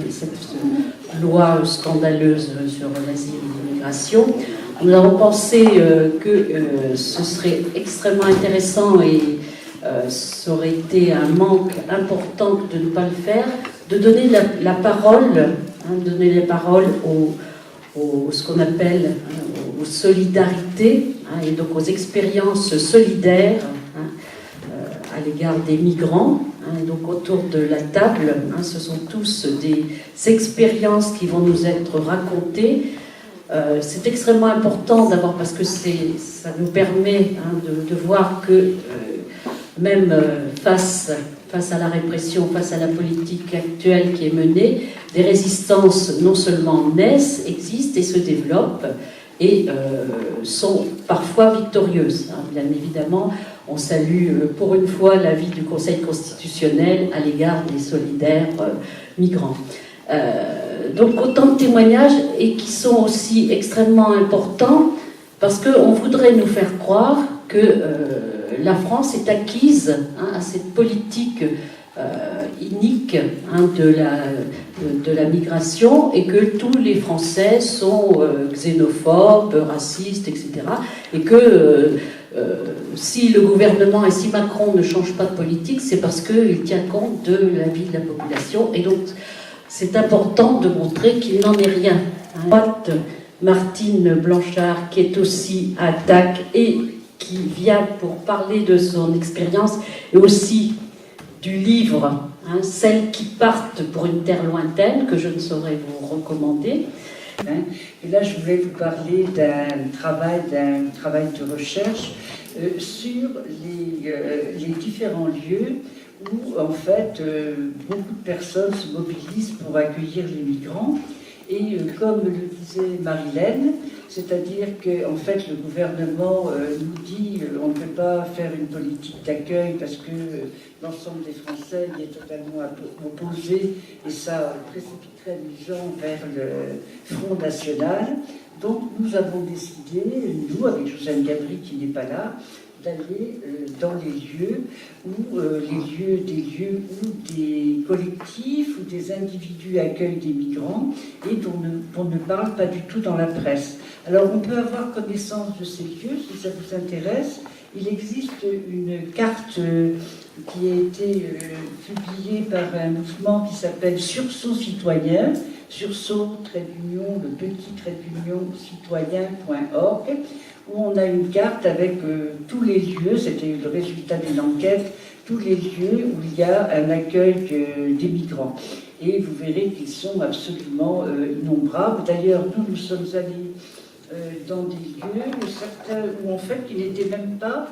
cette loi scandaleuse sur l'asile et l'immigration. Nous avons pensé que ce serait extrêmement intéressant et ça aurait été un manque important de ne pas le faire, de donner la parole, donner la parole ce qu'on appelle aux solidarités, et donc aux expériences solidaires à l'égard des migrants. Et donc autour de la table, ce sont tous des expériences qui vont nous être racontées. C'est extrêmement important d'abord parce que ça nous permet de voir que même face à la répression, face à la politique actuelle qui est menée, des résistances non seulement naissent, existent et se développent et sont parfois victorieuses. Bien évidemment, on salue pour une fois l'avis du Conseil constitutionnel à l'égard des solidaires migrants. Donc autant de témoignages et qui sont aussi extrêmement importants parce qu'on voudrait nous faire croire que la France est acquise à cette politique inique de la migration et que tous les Français sont xénophobes, racistes, etc. Et que si le gouvernement et si Macron ne change pas de politique, c'est parce qu'il tient compte de la vie de la population. Et donc c'est important de montrer qu'il n'en est rien. Martine Blanchard, qui est aussi à DAC et qui vient pour parler de son expérience et aussi du livre « Celles qui partent pour une terre lointaine » que je ne saurais vous recommander. Et là, je voulais vous parler d'un travail de recherche sur les différents lieux où, en fait, beaucoup de personnes se mobilisent pour accueillir les migrants. Et comme le disait Marilène, c'est-à-dire qu'en fait, le gouvernement nous dit on ne peut pas faire une politique d'accueil parce que l'ensemble des Français y est totalement opposé et ça précipiterait les gens vers le Front National. Donc nous avons décidé, nous, avec Josiane Gabri qui n'est pas là, d'aller dans les lieux où des lieux où des collectifs ou des individus accueillent des migrants et dont ne parle pas du tout dans la presse. Alors on peut avoir connaissance de ces lieux si ça vous intéresse. Il existe une carte qui a été publiée par un mouvement qui s'appelle Sursaut Citoyen, sursaut, le petit citoyen.org, où on a une carte avec tous les lieux, c'était le résultat d'une enquête, tous les lieux où il y a un accueil des migrants. Et vous verrez qu'ils sont absolument innombrables. D'ailleurs, nous sommes allés dans des lieux, certains où en fait ils n'étaient même pas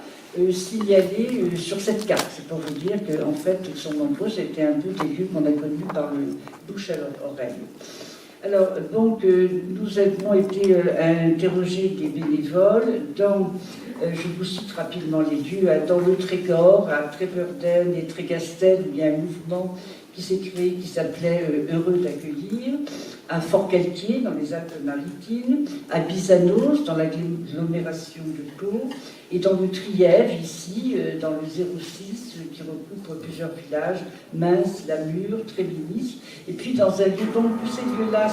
signalés sur cette carte. C'est pour vous dire qu'en fait, ils sont nombreux, c'était un peu des lieux qu'on a connus par le bouche à l'oreille. Alors, donc, nous avons été interroger des bénévoles dans, je vous cite rapidement les lieux, dans le Trégor, à Trébeurden et Trégastel, où il y a un mouvement qui s'est créé, qui s'appelait Heureux d'accueillir, à Fort-Calquier, dans les Alpes-Maritimes, à Bizanos, dans l'agglomération de Pau, et dans le Trièves, ici, dans le 06, qui recoupe plusieurs villages, Mins, Lamure, Trébinis, et puis dans un lieu, donc tous ces lieux-là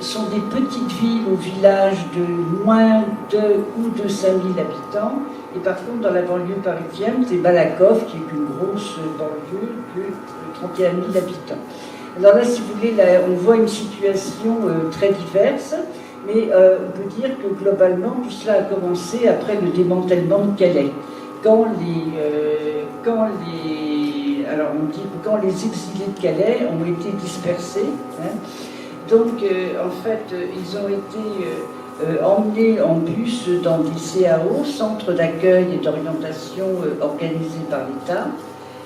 sont des petites villes ou villages de moins de 5000 habitants, et par contre, dans la banlieue parisienne, c'est Malakoff, qui est une grosse banlieue de 31 000 habitants. Alors là, si vous voulez, là, on voit une situation très diverse, mais on peut dire que globalement, tout cela a commencé après le démantèlement de Calais. Quand les exilés de Calais ont été dispersés, donc en fait, ils ont été emmenés en bus dans des CAO, centres d'accueil et d'orientation organisés par l'État,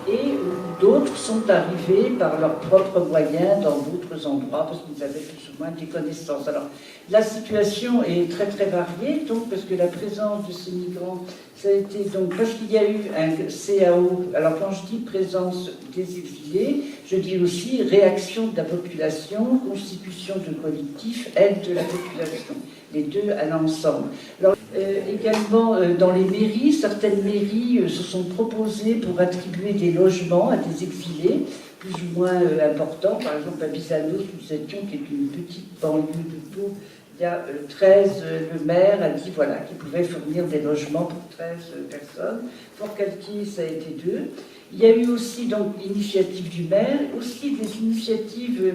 et d'autres sont arrivés par leurs propres moyens dans d'autres endroits parce qu'ils avaient plus ou moins des connaissances. Alors, la situation est très très variée, donc parce que la présence de ces migrants, ça a été donc parce qu'il y a eu un CAO. Alors, quand je dis présence des exilés, je dis aussi réaction de la population, constitution de collectifs, aide de la population. Les deux à l'ensemble. Alors, également, dans les mairies, certaines mairies se sont proposées pour attribuer des logements à des exilés plus ou moins importants. Par exemple, à Bizanos, nous étions, qui est une petite banlieue de Pau, il y a 13, le maire a dit voilà, qu'il pouvait fournir des logements pour 13 personnes. Fort-Calquier, ça a été 2. Il y a eu aussi donc l'initiative du maire, aussi des initiatives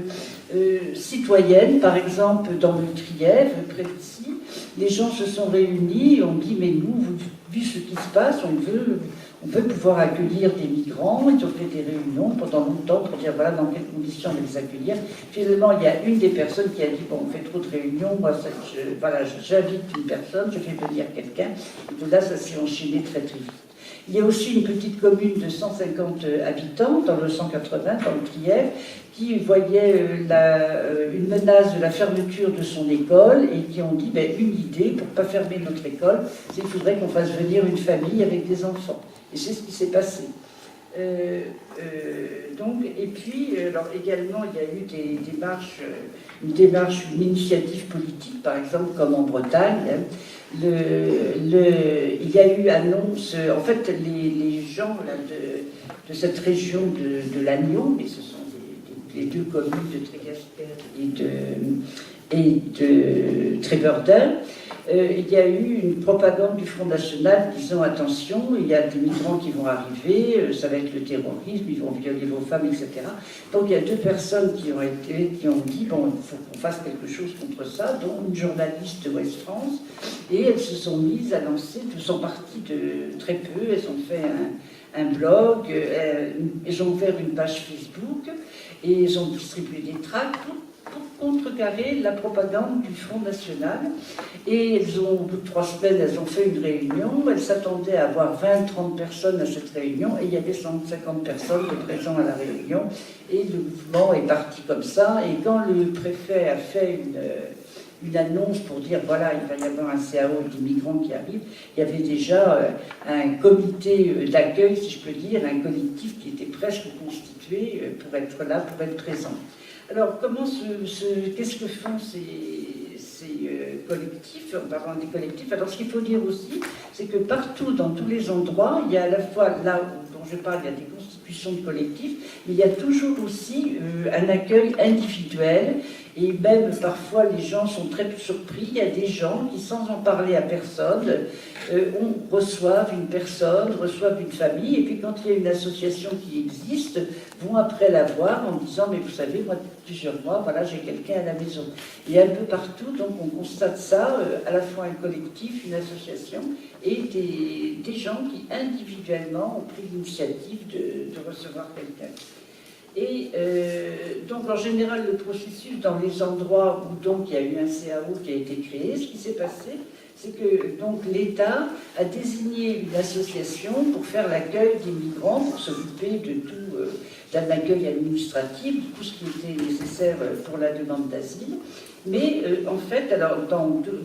citoyennes, par exemple dans le Trièvre, près d'ici. Les gens se sont réunis et ont dit mais nous, vu ce qui se passe, on veut pouvoir accueillir des migrants. Ils ont fait des réunions pendant longtemps pour dire voilà dans quelles conditions on va les accueillir. Finalement, il y a une des personnes qui a dit bon, on fait trop de réunions, moi j'invite une personne, je fais venir quelqu'un. Et de là, ça s'est enchaîné très très vite. Il y a aussi une petite commune de 150 habitants, dans le 180, dans le Trièvre, qui voyait une menace de la fermeture de son école et qui ont dit une idée pour ne pas fermer notre école, c'est qu'il faudrait qu'on fasse venir une famille avec des enfants. Et c'est ce qui s'est passé. Et puis, alors également, il y a eu des démarches, une initiative politique, par exemple, comme en Bretagne. Il y a eu annonce, en fait, les gens là, de cette région de Lannion, mais ce sont les 2 communes de Trégastel et de Trébeurdun, il y a eu une propagande du Front National disant attention, il y a des migrants qui vont arriver, ça va être le terrorisme, ils vont violer vos femmes, etc. Donc il y a 2 personnes qui ont dit bon, il faut qu'on fasse quelque chose contre ça, dont une journaliste de Ouest France, et elles se sont mises à lancer, elles sont parties de très peu, elles ont fait un blog, elles ont ouvert une page Facebook, et elles ont distribué des tracts pour contrecarrer la propagande du Front National. Et au bout de 3 semaines, elles ont fait une réunion. Elles s'attendaient à avoir 20-30 personnes à cette réunion, et il y avait 150 personnes présentes à la réunion. Et le mouvement est parti comme ça. Et quand le préfet a fait une annonce pour dire voilà, il va y avoir un CAO d'immigrants qui arrive, il y avait déjà un comité d'accueil, si je peux dire, un collectif qui était presque constitué pour être là, pour être présent. Alors, qu'est-ce que font ces collectifs, en parlant des collectifs? Alors, ce qu'il faut dire aussi, c'est que partout, dans tous les endroits, il y a à la fois, là dont je parle, il y a des constitutions de collectifs, mais il y a toujours aussi un accueil individuel, et même parfois les gens sont très surpris. Il y a des gens qui, sans en parler à personne, reçoivent une personne, reçoivent une famille, et puis quand il y a une association qui existe, vont après la voir en disant mais vous savez, moi depuis plusieurs mois, voilà, j'ai quelqu'un à la maison. Et un peu partout, donc on constate ça, à la fois un collectif, une association, et des gens qui individuellement ont pris l'initiative de recevoir quelqu'un. Et donc en général le processus dans les endroits où donc il y a eu un CAO qui a été créé, ce qui s'est passé, c'est que donc l'État a désigné une association pour faire l'accueil des migrants, pour s'occuper de tout, d'un accueil administratif, de tout ce qui était nécessaire pour la demande d'asile. Mais en fait, alors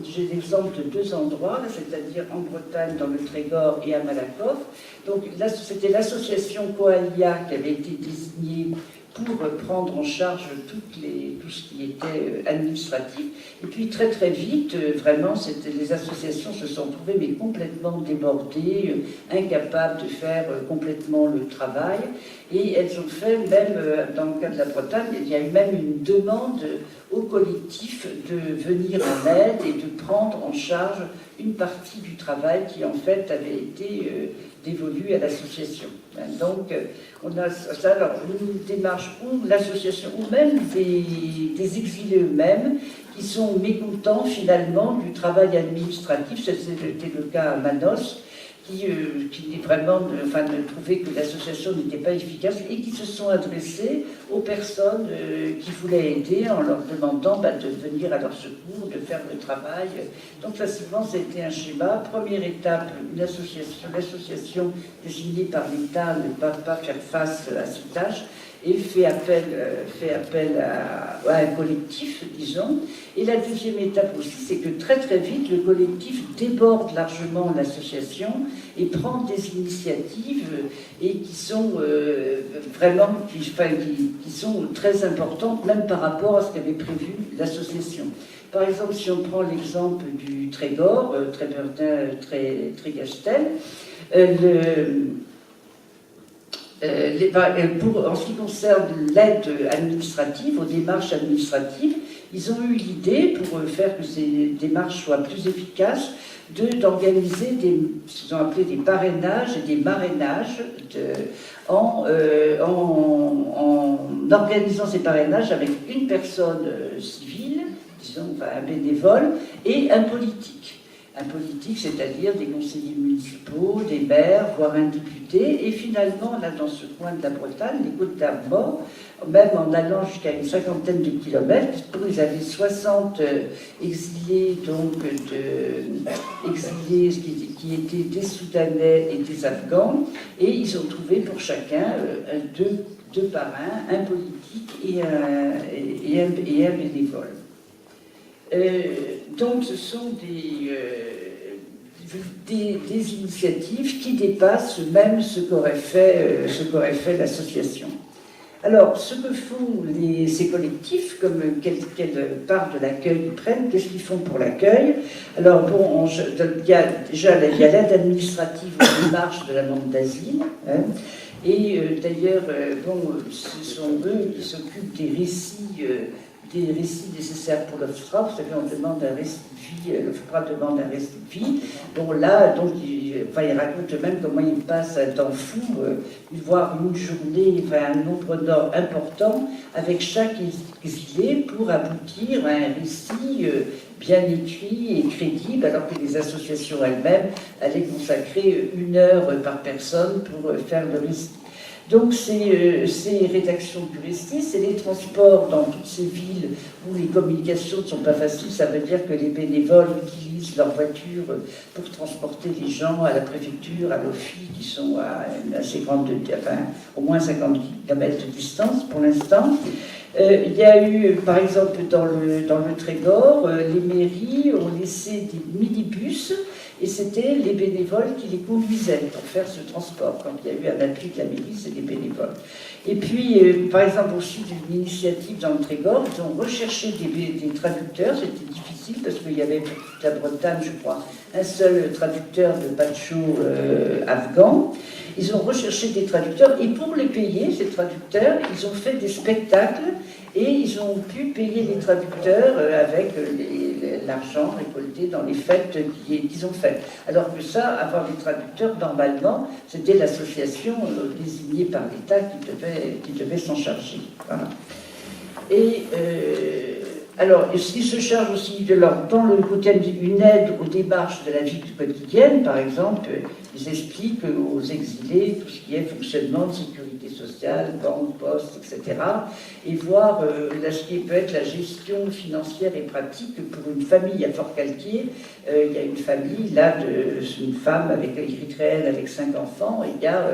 j'ai l'exemple de 2 endroits, c'est-à-dire en Bretagne, dans le Trégor et à Malakoff. Donc là, c'était l'association Coalia qui avait été désignée pour prendre en charge tout ce qui était administratif. Et puis très très vite, vraiment, les associations se sont trouvées mais complètement débordées, incapables de faire complètement le travail. Et elles ont fait, même dans le cas de la Bretagne, il y a eu même une demande au collectif de venir en aide et de prendre en charge une partie du travail qui en fait avait été dévolue à l'association. Donc on a ça, alors une démarche où l'association, ou même des exilés eux-mêmes, qui sont mécontents finalement du travail administratif. C'était le cas à Manos, qui vraiment de trouver que l'association n'était pas efficace et qui se sont adressés aux personnes qui voulaient aider en leur demandant de venir à leur secours, de faire le travail. Donc facilement, c'était un schéma. Première étape, l'association désignée par l'État ne peut pas faire face à cette tâche et fait appel à un collectif, disons. Et la deuxième étape aussi, c'est que très très vite, le collectif déborde largement l'association et prend des initiatives et qui sont vraiment qui sont très importantes, même par rapport à ce qu'avait prévu l'association. Par exemple, si on prend l'exemple du Trégor, Trébeurdun, Trégastel, En ce qui concerne l'aide administrative, aux démarches administratives, ils ont eu l'idée, pour faire que ces démarches soient plus efficaces, d'organiser ce qu'ils ont appelé des parrainages et des marrainages, en organisant ces parrainages avec une personne civile, disons un bénévole, et un politique. Un politique, c'est-à-dire des conseillers municipaux, des maires, voire un député. Et finalement, là, dans ce coin de la Bretagne, les Côtes d'Armor, même en allant jusqu'à une 50aine de kilomètres, ils avaient 60 exilés, donc exilés qui étaient des Soudanais et des Afghans, et ils ont trouvé pour chacun deux parrains, un politique et un bénévole. Donc ce sont des initiatives qui dépassent même ce qu'aurait fait l'association. Alors, ce que font ces collectifs, comme quelle part de l'accueil ils prennent, qu'est-ce qu'ils font pour l'accueil? Alors, bon, il y a l'aide administrative aux démarches de la demande d'asile, hein, et d'ailleurs, ce sont eux qui s'occupent des récits nécessaires pour l'OFPRA. Vous savez, on demande un récit de vie, l'OFPRA demande un récit de vie. Bon, là, donc, il raconte même comment il passe un temps fou, voire une journée, un nombre d'heures important, avec chaque exilé pour aboutir à un récit bien écrit et crédible, alors que les associations elles-mêmes allaient consacrer 1 heure par personne pour faire le récit. Donc ces rédactions du récit, c'est les transports dans toutes ces villes où les communications ne sont pas faciles. Ça veut dire que les bénévoles utilisent leur voiture pour transporter les gens à la préfecture, à l'OFI, qui sont à une assez grande, au moins 50 km de distance pour l'instant. Il y a eu, par exemple, dans le Trégor, les mairies ont laissé des minibus, et c'était les bénévoles qui les conduisaient pour faire ce transport. Quand il y a eu un appui de la mairie, c'est les bénévoles. Et puis, par exemple, au sud d'une initiative dans le Trégor, ils ont recherché des traducteurs. C'était difficile parce qu'il y avait pour toute la Bretagne, je crois, un seul traducteur de Pacho afghan. Ils ont recherché des traducteurs, et pour les payer, ces traducteurs, ils ont fait des spectacles, et ils ont pu payer les traducteurs avec l'argent récolté dans les fêtes qu'ils ont faites. Alors que ça, avoir des traducteurs, normalement, c'était l'association désignée par l'État qui devait s'en charger. Voilà. Et alors, ils se chargent aussi dans le côté d'une aide aux démarches de la vie quotidienne, par exemple, ils expliquent aux exilés tout ce qui est fonctionnement de sécurité sociale, banque, poste, etc. Et voir ce qui peut être la gestion financière et pratique pour une famille à Fort-Calquier. Il y a une famille, là, une femme érythréenne avec 5 enfants, et il y a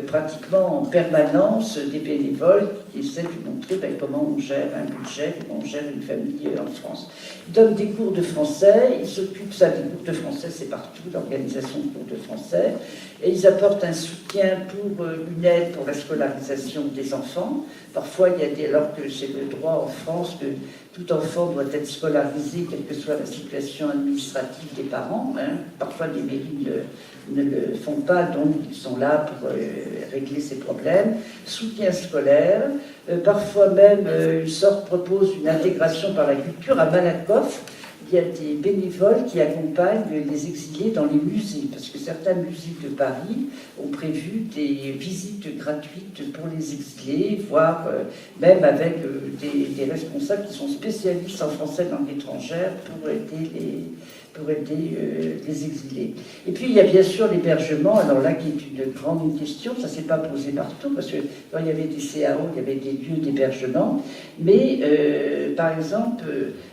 pratiquement en permanence des bénévoles qui essaient de montrer comment on gère un budget, comment on gère une famille en France. Ils donnent des cours de français, ils s'occupent des cours de français, c'est partout, l'organisation de cours de français, et ils apportent un soutien pour une aide pour la scolarisation des enfants. Parfois, alors que c'est le droit en France que tout enfant doit être scolarisé, quelle que soit la situation administrative des parents. Hein. Parfois, les mairies ne le font pas, donc ils sont là pour régler ces problèmes. Soutien scolaire. Parfois même, propose une intégration par la culture. À Malakoff, il y a des bénévoles qui accompagnent les exilés dans les musées, parce que certains musées de Paris ont prévu des visites gratuites pour les exilés, voire même avec des responsables qui sont spécialistes en français langue étrangère pour aider les exilés. Et puis il y a bien sûr l'hébergement, alors là qui est une grande question, ça ne s'est pas posé partout, parce que quand il y avait des CAO, il y avait des lieux d'hébergement, mais par exemple,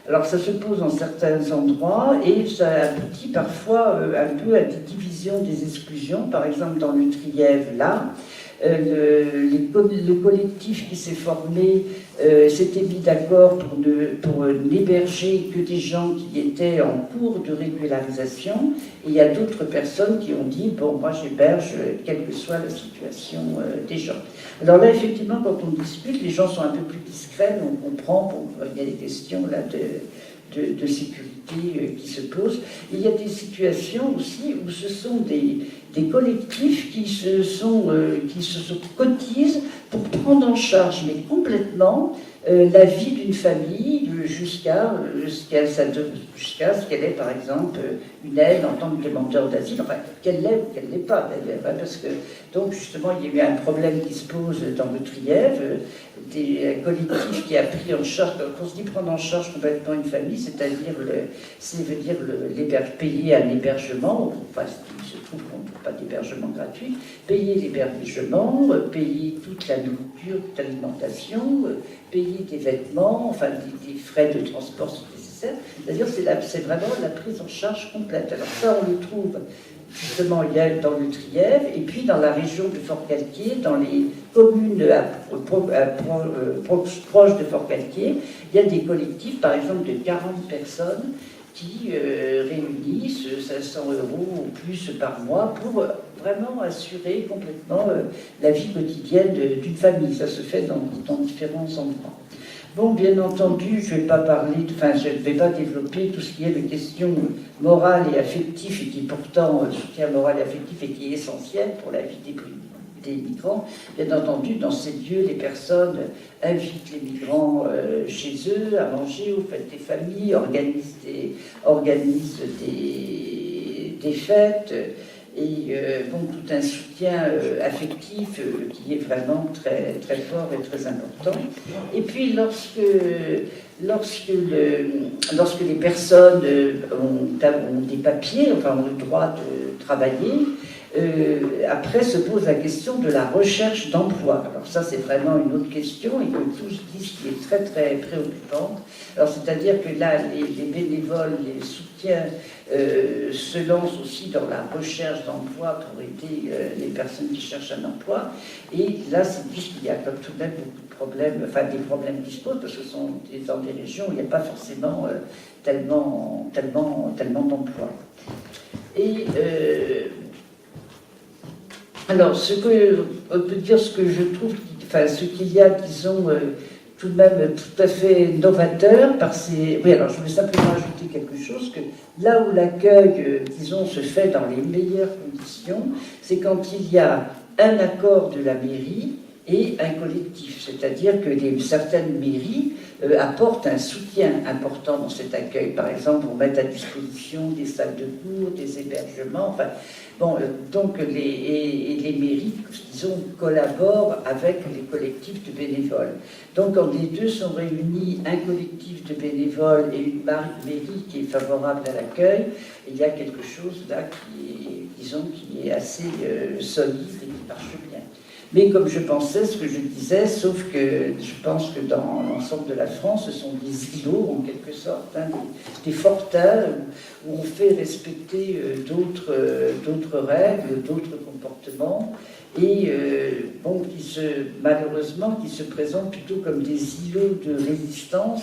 alors ça se pose dans certains endroits, et ça aboutit parfois un peu à des divisions des exclusions, par exemple dans le Trièves, là, le collectif qui s'est formé s'était mis d'accord pour n'héberger que des gens qui étaient en cours de régularisation, et il y a d'autres personnes qui ont dit bon, moi j'héberge quelle que soit la situation des gens. Alors là, effectivement, quand on discute, les gens sont un peu plus discrets, on comprend, il y a des questions là de de sécurité qui se posent. Et il y a des situations aussi où ce sont des collectifs qui se cotisent pour prendre en charge, mais complètement, la vie d'une famille jusqu'à ce qu'elle ait, par exemple, une aide en tant que demandeur d'asile, enfin, qu'elle l'ait ou qu'elle ne l'ait pas, d'ailleurs, hein, parce que, donc, justement, il y a eu un problème qui se pose dans le Trièves, des collectifs qui a pris en charge, quand on se dit prendre en charge complètement une famille, c'est-à-dire payer un hébergement, enfin, il se trouve qu'on ne trouve pas d'hébergement gratuit, payer l'hébergement, payer toute la nourriture, toute l'alimentation, payer des vêtements, enfin des frais de transport sont nécessaires. C'est-à-dire c'est vraiment la prise en charge complète. Alors ça, on le trouve justement il y a dans le Trièves, et puis dans la région de Forcalquier, dans les communes proches de Forcalquier, il y a des collectifs, par exemple, de 40 personnes qui réunissent 500 € ou plus par mois pour vraiment assurer complètement la vie quotidienne d'une famille. Ça se fait dans différents endroits. Bon, bien entendu, je ne vais pas je ne vais pas développer tout ce qui est de questions morales et affectives, et qui pourtant, le soutien moral et affectif et qui est essentiel pour la vie des migrants. Bien entendu, dans ces lieux, les personnes invitent les migrants chez eux à manger, aux fêtes des familles, organisent des fêtes, et tout un soutien affectif qui est vraiment très, très fort et très important. Et puis lorsque les personnes ont des papiers, enfin ont le droit de travailler, après se pose la question de la recherche d'emploi. Alors ça, c'est vraiment une autre question, et que tous disent qui est très très préoccupante. Alors c'est-à-dire que là, les bénévoles, les soutiens se lancent aussi dans la recherche d'emploi pour aider les personnes qui cherchent un emploi. Et là, c'est puisqu'il y a comme tout de même beaucoup de problèmes, enfin des problèmes qui se posent, parce que ce sont dans des régions où il n'y a pas forcément tellement d'emplois. Et alors, on peut dire ce que je trouve, ce qu'il y a, disons, tout de même tout à fait novateur par ces... Oui, alors je voulais simplement ajouter quelque chose, que là où l'accueil, disons, se fait dans les meilleures conditions, c'est quand il y a un accord de la mairie et un collectif. C'est-à-dire que certaines mairies apportent un soutien important dans cet accueil. Par exemple, on met à disposition des salles de cours, des hébergements, enfin... Bon, donc les mairies, disons, collaborent avec les collectifs de bénévoles. Donc quand les deux sont réunis, un collectif de bénévoles et une mairie qui est favorable à l'accueil, il y a quelque chose là qui est assez solide et qui marche bien. Mais comme je pensais, ce que je disais, sauf que je pense que dans l'ensemble de la France, ce sont des îlots, en quelque sorte, hein, des fortins où on fait respecter d'autres règles, d'autres comportements, et malheureusement, qui se présentent plutôt comme des îlots de résistance.